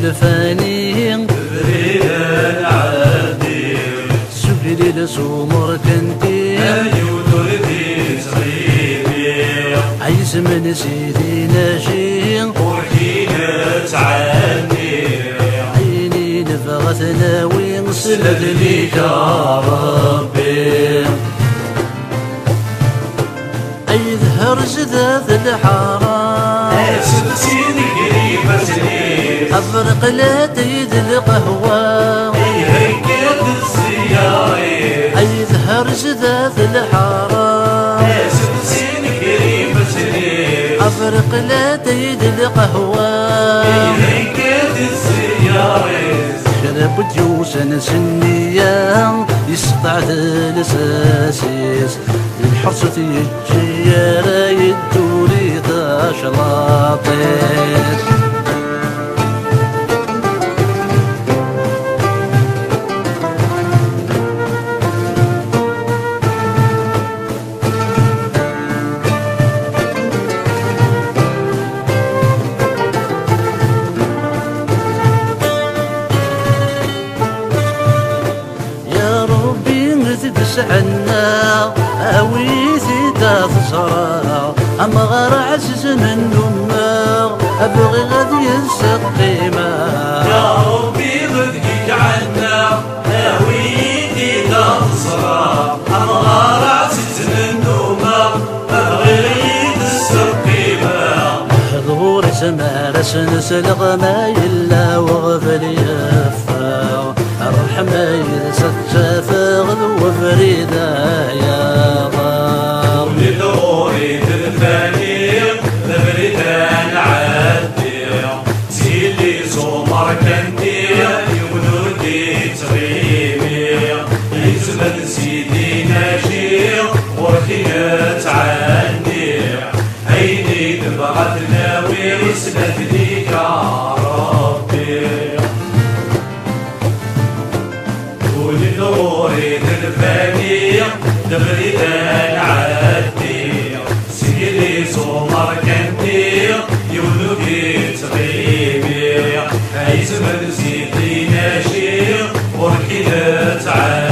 الفاني بريد عادي سبلي لسومر كنتي يولدي صغيري عايز من سيدي ناشي وحينة عني عيني نفغت ناوي نصلت ليك يا ربي أي ظهر جذاذ الحرام سلسين قريبة سنين أفرق لا تيد القهوة هيكل الزياري أي ظهر جذاذ الحرام سلسين قريبة سنين أفرق لا تيد القهوة هيكل الزياري شرب جوسن سنية يسطعد الأساسيس الحرصة الجيارة يدوري ذا شلاطيس عنا أويثي تصرا أما غير عزز من دماغ أبغي غادي السقيمة يا ربي غدقك عنا أويثي تصرا أما غير عزز من دماغ أبغي السقيمة حضور سمار سنسلغ ما يلا وغفل يفا الرحمة يسجف وفريدة يا ضار ولدوري تدفاني لبريدان عادي سيلي سومر كنتي ولودي تغيبي يزمن سيدي ناشي وخيات عني عيني تبغت ناوي وسلت ليك يا ربي ولدوري تدفاني دبريدان عادي سيلي سومر كنتي يولوكي تغيبي عايز من سيدي ناشي وحكيلة عادي